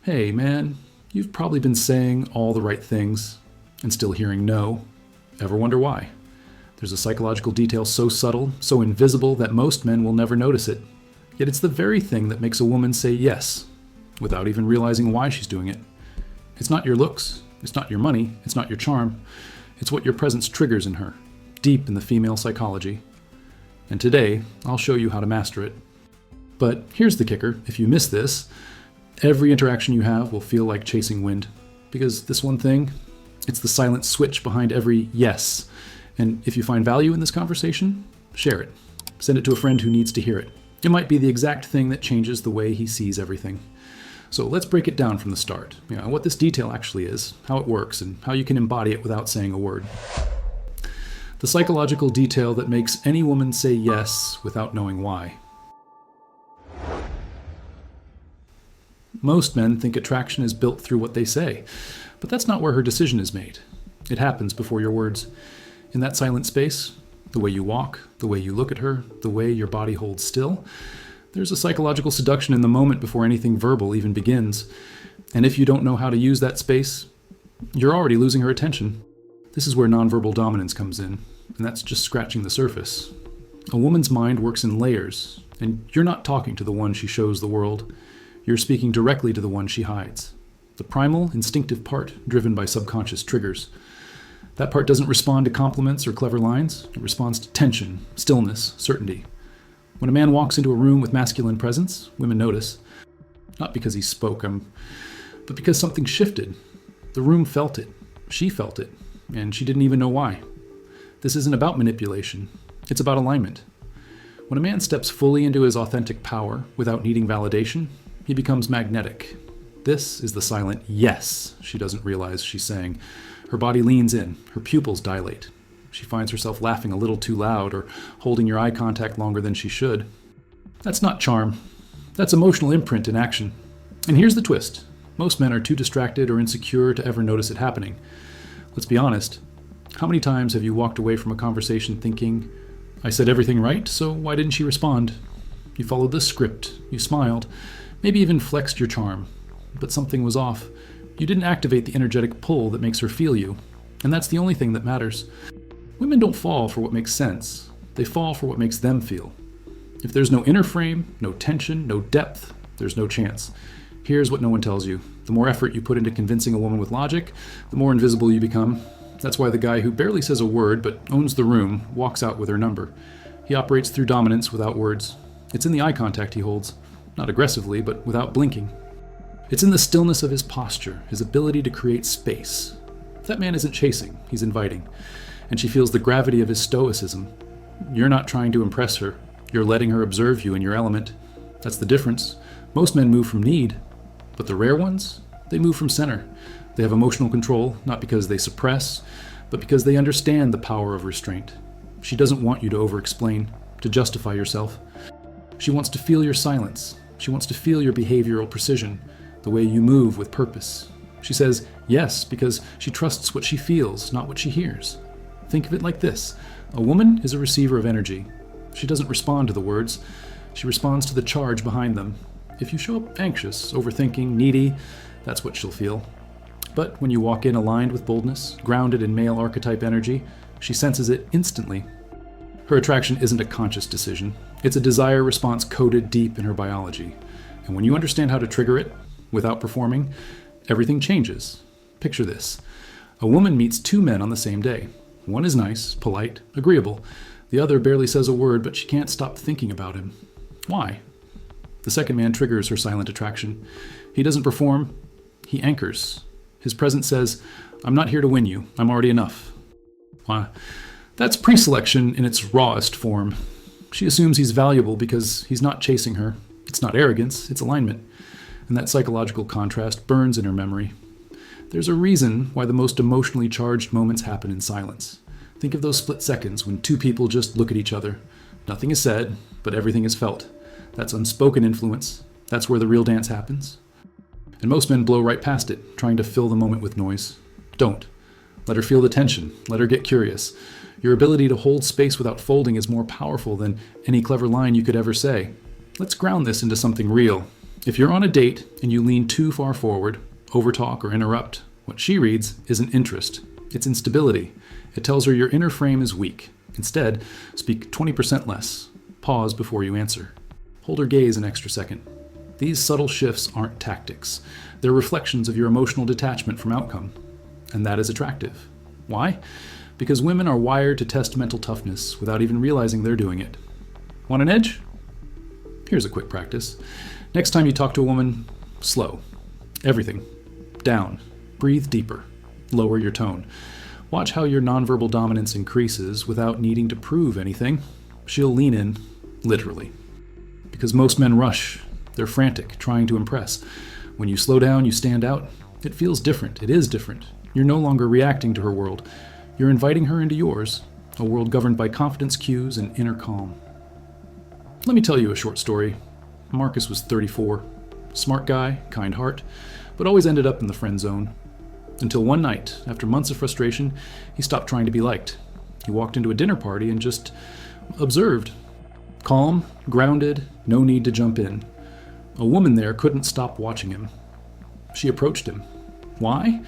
Hey man, you've probably been saying all the right things and still hearing no. Ever wonder why? There's a psychological detail so subtle, so invisible that most men will never notice it. Yet it's the very thing that makes a woman say yes, without even realizing why she's doing it. It's not your looks, it's not your money, it's not your charm. It's what your presence triggers in her, deep in the female psychology. And today, I'll show you how to master it. But here's the kicker: if you miss this, every interaction you have will feel like chasing wind. Because this one thing, it's the silent switch behind every yes. And if you find value in this conversation, share it. Send it to a friend who needs to hear it. It might be the exact thing that changes the way he sees everything. So let's break it down from the start. What this detail actually is, how it works, and how you can embody it without saying a word. The psychological detail that makes any woman say yes without knowing why. Most men think attraction is built through what they say, but that's not where her decision is made. It happens before your words. In that silent space, the way you walk, the way you look at her, the way your body holds still, there's a psychological seduction in the moment before anything verbal even begins. And if you don't know how to use that space, you're already losing her attention. This is where nonverbal dominance comes in, and that's just scratching the surface. A woman's mind works in layers, and you're not talking to the one she shows the world. You're speaking directly to the one she hides. The primal, instinctive part, driven by subconscious triggers. That part doesn't respond to compliments or clever lines. It responds to tension, stillness, certainty. When a man walks into a room with masculine presence, women notice. Not because he spoke, but because something shifted. The room felt it. She felt it. And she didn't even know why. This isn't about manipulation. It's about alignment. When a man steps fully into his authentic power without needing validation, he becomes magnetic. This is the silent yes she doesn't realize she's saying. Her body leans in, her pupils dilate. She finds herself laughing a little too loud or holding your eye contact longer than she should. That's not charm. That's emotional imprint in action. And here's the twist. Most men are too distracted or insecure to ever notice it happening. Let's be honest. How many times have you walked away from a conversation thinking, I said everything right, so why didn't she respond? You followed the script, you smiled, maybe even flexed your charm, but something was off. You didn't activate the energetic pull that makes her feel you, and that's the only thing that matters. Women don't fall for what makes sense. They fall for what makes them feel. If there's no inner frame, no tension, no depth, there's no chance. Here's what no one tells you. The more effort you put into convincing a woman with logic, the more invisible you become. That's why the guy who barely says a word but owns the room walks out with her number. He operates through dominance without words. It's in the eye contact he holds. Not aggressively, but without blinking. It's in the stillness of his posture, his ability to create space. That man isn't chasing, he's inviting. And she feels the gravity of his stoicism. You're not trying to impress her. You're letting her observe you in your element. That's the difference. Most men move from need, but the rare ones, they move from center. They have emotional control, not because they suppress, but because they understand the power of restraint. She doesn't want you to over-explain, to justify yourself. She wants to feel your silence. She wants to feel your behavioral precision, the way you move with purpose. She says yes because she trusts what she feels, not what she hears. Think of it like this. A woman is a receiver of energy. She doesn't respond to the words. She responds to the charge behind them. If you show up anxious, overthinking, needy, that's what she'll feel. But when you walk in aligned with boldness, grounded in male archetype energy, she senses it instantly. Her attraction isn't a conscious decision. It's a desire response coded deep in her biology. And when you understand how to trigger it, without performing, everything changes. Picture this. A woman meets two men on the same day. One is nice, polite, agreeable. The other barely says a word, but she can't stop thinking about him. Why? The second man triggers her silent attraction. He doesn't perform, he anchors. His presence says, I'm not here to win you, I'm already enough. Why? That's pre-selection in its rawest form. She assumes he's valuable because he's not chasing her. It's not arrogance, it's alignment. And that psychological contrast burns in her memory. There's a reason why the most emotionally charged moments happen in silence. Think of those split seconds when two people just look at each other. Nothing is said, but everything is felt. That's unspoken influence. That's where the real dance happens. And most men blow right past it, trying to fill the moment with noise. Don't. Let her feel the tension. Let her get curious. Your ability to hold space without folding is more powerful than any clever line you could ever say. Let's ground this into something real. If you're on a date and you lean too far forward, overtalk, or interrupt, what she reads isn't interest, it's instability. It tells her your inner frame is weak. Instead, speak 20% less. Pause before you answer. Hold her gaze an extra second. These subtle shifts aren't tactics. They're reflections of your emotional detachment from outcome. And that is attractive. Why? Because women are wired to test mental toughness without even realizing they're doing it. Want an edge? Here's a quick practice. Next time you talk to a woman, slow. Everything. Down. Breathe deeper. Lower your tone. Watch how your nonverbal dominance increases without needing to prove anything. She'll lean in, literally. Because most men rush. They're frantic, trying to impress. When you slow down, you stand out. It feels different. It is different. You're no longer reacting to her world. You're inviting her into yours, a world governed by confidence cues and inner calm. Let me tell you a short story. Marcus was 34. Smart guy, kind heart, but always ended up in the friend zone. Until one night, after months of frustration, he stopped trying to be liked. He walked into a dinner party and just observed. Calm, grounded, no need to jump in. A woman there couldn't stop watching him. She approached him. Why?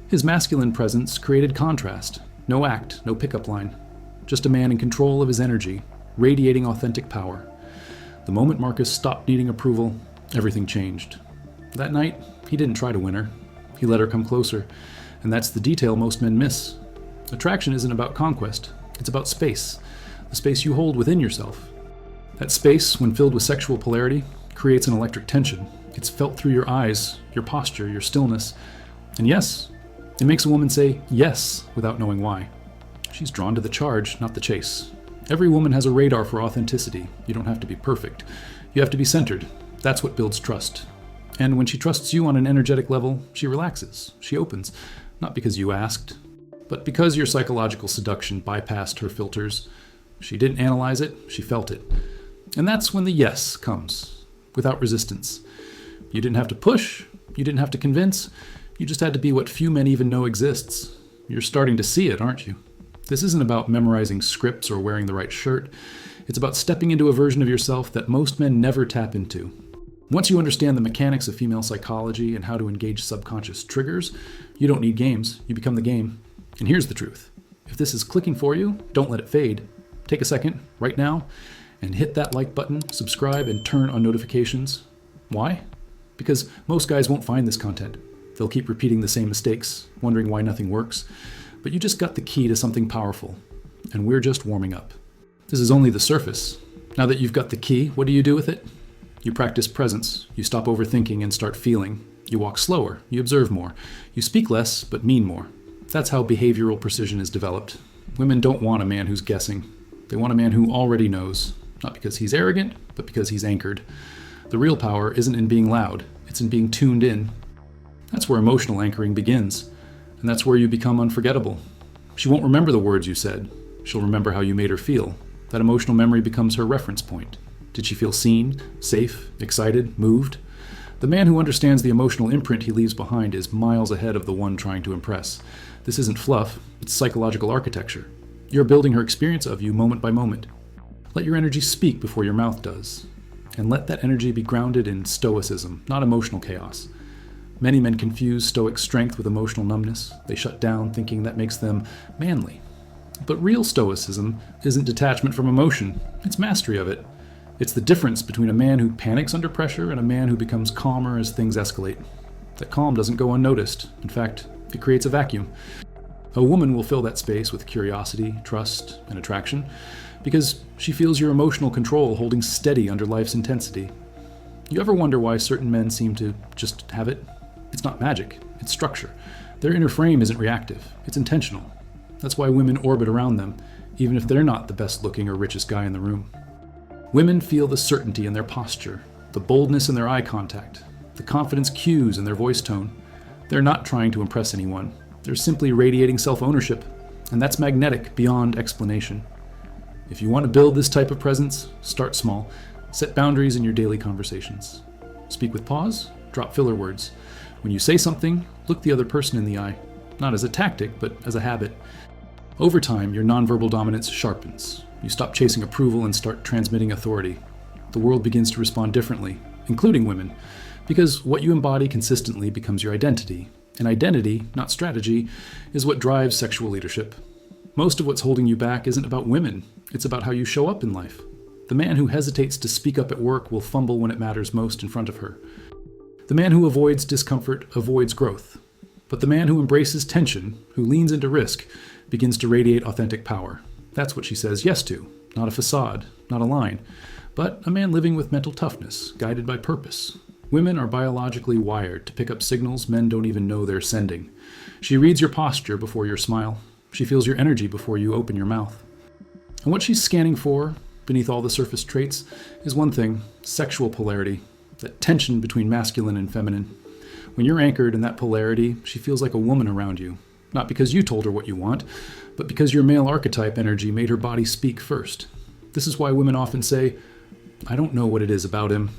His masculine presence created contrast. No act, no pickup line. Just a man in control of his energy, radiating authentic power. The moment Marcus stopped needing approval, everything changed. That night, he didn't try to win her. He let her come closer. And that's the detail most men miss. Attraction isn't about conquest. It's about space. The space you hold within yourself. That space, when filled with sexual polarity, creates an electric tension. It's felt through your eyes, your posture, your stillness. And yes, it makes a woman say yes without knowing why. She's drawn to the charge, not the chase. Every woman has a radar for authenticity. You don't have to be perfect. You have to be centered. That's what builds trust. And when she trusts you on an energetic level, she relaxes. She opens. Not because you asked, but because your psychological seduction bypassed her filters. She didn't analyze it, she felt it. And that's when the yes comes, without resistance. You didn't have to push, you didn't have to convince, you just had to be what few men even know exists. You're starting to see it, aren't you? This isn't about memorizing scripts or wearing the right shirt. It's about stepping into a version of yourself that most men never tap into. Once you understand the mechanics of female psychology and how to engage subconscious triggers, you don't need games, you become the game. And here's the truth. If this is clicking for you, don't let it fade. Take a second, right now, and hit that like button, subscribe, and turn on notifications. Why? Because most guys won't find this content. They'll keep repeating the same mistakes, wondering why nothing works. But you just got the key to something powerful, and we're just warming up. This is only the surface. Now that you've got the key, what do you do with it? You practice presence. You stop overthinking and start feeling. You walk slower. You observe more. You speak less, but mean more. That's how behavioral precision is developed. Women don't want a man who's guessing. They want a man who already knows. Not because he's arrogant, but because he's anchored. The real power isn't in being loud. It's in being tuned in. That's where emotional anchoring begins. And that's where you become unforgettable. She won't remember the words you said. She'll remember how you made her feel. That emotional memory becomes her reference point. Did she feel seen, safe, excited, moved? The man who understands the emotional imprint he leaves behind is miles ahead of the one trying to impress. This isn't fluff, it's psychological architecture. You're building her experience of you moment by moment. Let your energy speak before your mouth does. And let that energy be grounded in stoicism, not emotional chaos. Many men confuse stoic strength with emotional numbness. They shut down, thinking that makes them manly. But real stoicism isn't detachment from emotion, it's mastery of it. It's the difference between a man who panics under pressure and a man who becomes calmer as things escalate. That calm doesn't go unnoticed. In fact, it creates a vacuum. A woman will fill that space with curiosity, trust, and attraction because she feels your emotional control holding steady under life's intensity. You ever wonder why certain men seem to just have it? It's not magic, it's structure. Their inner frame isn't reactive, it's intentional. That's why women orbit around them, even if they're not the best looking or richest guy in the room. Women feel the certainty in their posture, the boldness in their eye contact, the confidence cues in their voice tone. They're not trying to impress anyone. They're simply radiating self-ownership, and that's magnetic beyond explanation. If you want to build this type of presence, start small. Set boundaries in your daily conversations. Speak with pause, drop filler words. When you say something, look the other person in the eye, not as a tactic, but as a habit. Over time, your nonverbal dominance sharpens. You stop chasing approval and start transmitting authority. The world begins to respond differently. including women, because what you embody consistently becomes your identity. And identity, not strategy, is what drives sexual leadership. Most of what's holding you back isn't about women, it's about how you show up in life. The man who hesitates to speak up at work will fumble when it matters most in front of her. The man who avoids discomfort avoids growth. But the man who embraces tension, who leans into risk, begins to radiate authentic power. That's what she says yes to, not a facade, not a line, but a man living with mental toughness, guided by purpose. Women are biologically wired to pick up signals men don't even know they're sending. She reads your posture before your smile. She feels your energy before you open your mouth. And what she's scanning for, beneath all the surface traits, is one thing: sexual polarity, that tension between masculine and feminine. When you're anchored in that polarity, she feels like a woman around you, not because you told her what you want, but because your male archetype energy made her body speak first. This is why women often say, "I don't know what it is about him."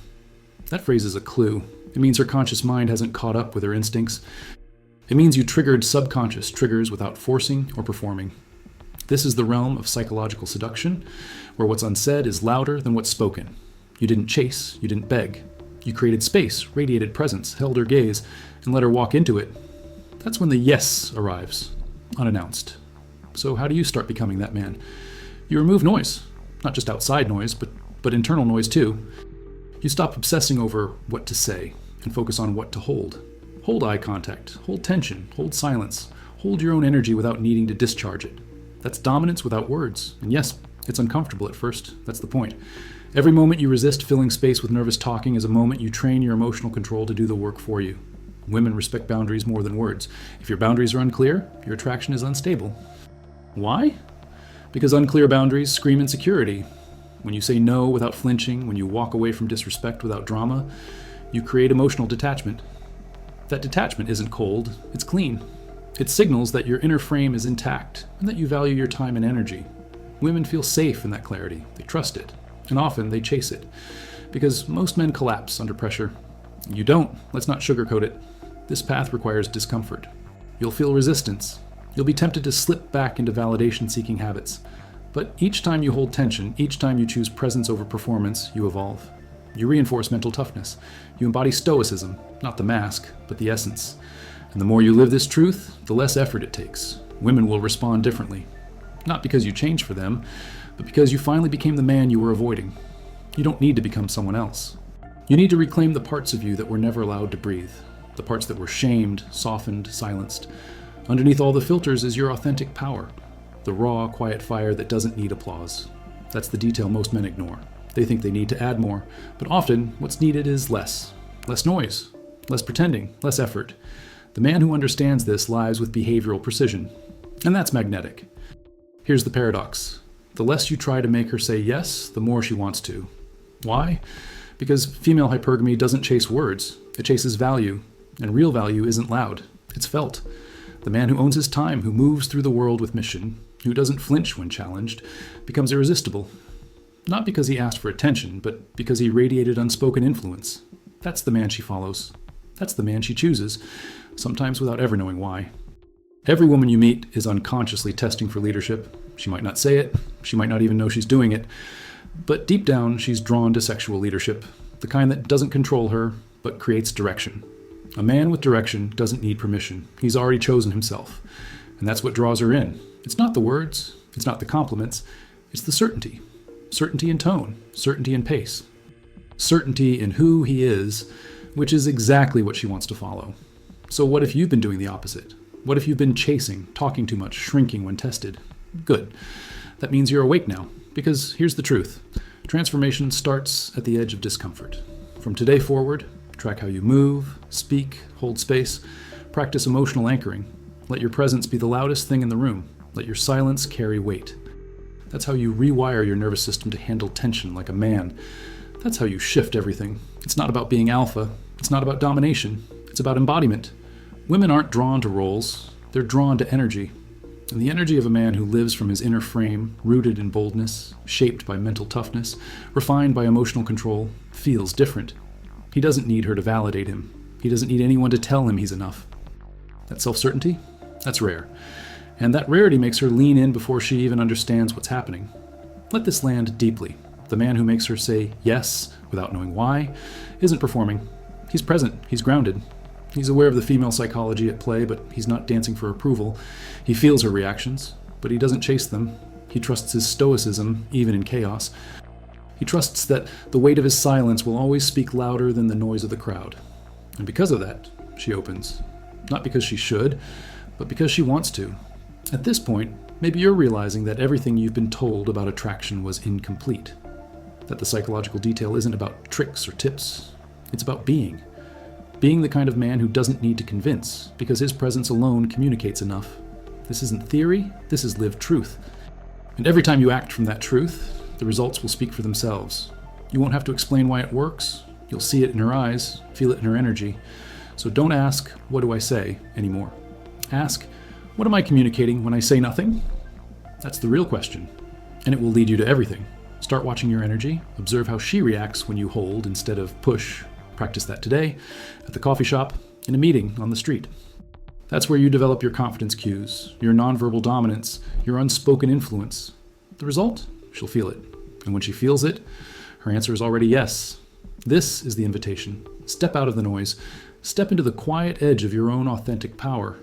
That phrase is a clue. It means her conscious mind hasn't caught up with her instincts. It means you triggered subconscious triggers without forcing or performing. This is the realm of psychological seduction, where what's unsaid is louder than what's spoken. You didn't chase, you didn't beg. You created space, radiated presence, held her gaze, and let her walk into it. That's when the yes arrives, unannounced. So how do you start becoming that man? You remove noise, not just outside noise, but internal noise too. You stop obsessing over what to say and focus on what to hold. Hold eye contact, hold tension, hold silence, hold your own energy without needing to discharge it. That's dominance without words. And yes, it's uncomfortable at first. That's the point. Every moment you resist filling space with nervous talking is a moment you train your emotional control to do the work for you. Women respect boundaries more than words. If your boundaries are unclear, your attraction is unstable. Why? Because unclear boundaries scream insecurity. When you say no without flinching, when you walk away from disrespect without drama, you create emotional detachment. That detachment isn't cold, it's clean. It signals that your inner frame is intact and that you value your time and energy. Women feel safe in that clarity. They trust it. And often they chase it. Because most men collapse under pressure. You don't. Let's not sugarcoat it. This path requires discomfort. You'll feel resistance. You'll be tempted to slip back into validation-seeking habits. But each time you hold tension, each time you choose presence over performance, you evolve. You reinforce mental toughness. You embody stoicism, not the mask, but the essence. And the more you live this truth, the less effort it takes. Women will respond differently. Not because you changed for them, but because you finally became the man you were avoiding. You don't need to become someone else. You need to reclaim the parts of you that were never allowed to breathe. The parts that were shamed, softened, silenced. Underneath all the filters is your authentic power. The raw, quiet fire that doesn't need applause. That's the detail most men ignore. They think they need to add more, but often what's needed is less. Less noise, less pretending, less effort. The man who understands this lives with behavioral precision, and that's magnetic. Here's the paradox. The less you try to make her say yes, the more she wants to. Why? Because female hypergamy doesn't chase words, it chases value, and real value isn't loud, it's felt. The man who owns his time, who moves through the world with mission, who doesn't flinch when challenged, becomes irresistible. Not because he asked for attention, but because he radiated unspoken influence. That's the man she follows. That's the man she chooses, sometimes without ever knowing why. Every woman you meet is unconsciously testing for leadership. She might not say it, she might not even know she's doing it, but deep down she's drawn to sexual leadership, the kind that doesn't control her, but creates direction. A man with direction doesn't need permission. He's already chosen himself. And that's what draws her in. It's not the words, it's not the compliments, it's the certainty. Certainty in tone, certainty in pace. Certainty in who he is, which is exactly what she wants to follow. So what if you've been doing the opposite? What if you've been chasing, talking too much, shrinking when tested? Good. That means you're awake now. Because here's the truth. Transformation starts at the edge of discomfort. From today forward, track how you move, speak, hold space, practice emotional anchoring. Let your presence be the loudest thing in the room. Let your silence carry weight. That's how you rewire your nervous system to handle tension like a man. That's how you shift everything. It's not about being alpha. It's not about domination. It's about embodiment. Women aren't drawn to roles. They're drawn to energy. And the energy of a man who lives from his inner frame, rooted in boldness, shaped by mental toughness, refined by emotional control, feels different. He doesn't need her to validate him. He doesn't need anyone to tell him he's enough. That self-certainty? That's rare. And that rarity makes her lean in before she even understands what's happening. Let this land deeply. The man who makes her say yes without knowing why isn't performing. He's present. He's grounded. He's aware of the female psychology at play, but he's not dancing for approval. He feels her reactions, but he doesn't chase them. He trusts his stoicism, even in chaos. He trusts that the weight of his silence will always speak louder than the noise of the crowd. And because of that, she opens. Not because she should, but because she wants to. At this point, maybe you're realizing that everything you've been told about attraction was incomplete. That the psychological detail isn't about tricks or tips. It's about being. Being the kind of man who doesn't need to convince, because his presence alone communicates enough. This isn't theory, this is lived truth. And every time you act from that truth, the results will speak for themselves. You won't have to explain why it works. You'll see it in her eyes, feel it in her energy. So don't ask, what do I say, anymore. Ask, what am I communicating when I say nothing? That's the real question. And it will lead you to everything. Start watching your energy. Observe how she reacts when you hold instead of push. Practice that today, at the coffee shop, in a meeting, on the street. That's where you develop your confidence cues, your nonverbal dominance, your unspoken influence. The result? She'll feel it. And when she feels it, her answer is already yes. This is the invitation. Step out of the noise. Step into the quiet edge of your own authentic power.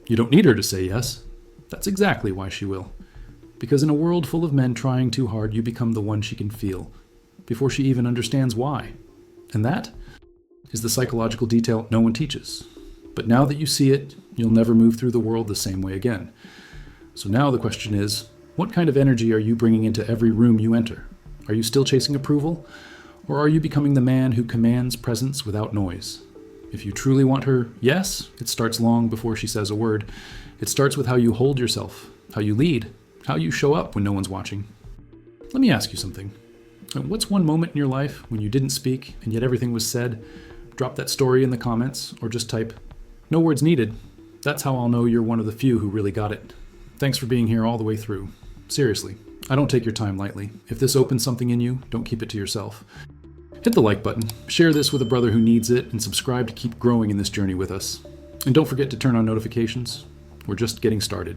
You don't need her to say yes. That's exactly why she will. Because in a world full of men trying too hard, you become the one she can feel, before she even understands why. And that is the psychological detail no one teaches. But now that you see it, you'll never move through the world the same way again. So now the question is, what kind of energy are you bringing into every room you enter? Are you still chasing approval? Or are you becoming the man who commands presence without noise? If you truly want her yes, it starts long before she says a word. It starts with how you hold yourself, how you lead, how you show up when no one's watching. Let me ask you something. What's one moment in your life when you didn't speak and yet everything was said? Drop that story in the comments or just type, "No words needed." That's how I'll know you're one of the few who really got it. Thanks for being here all the way through. Seriously, I don't take your time lightly. If this opens something in you, don't keep it to yourself. Hit the like button, share this with a brother who needs it, and subscribe to keep growing in this journey with us. And don't forget to turn on notifications. We're just getting started.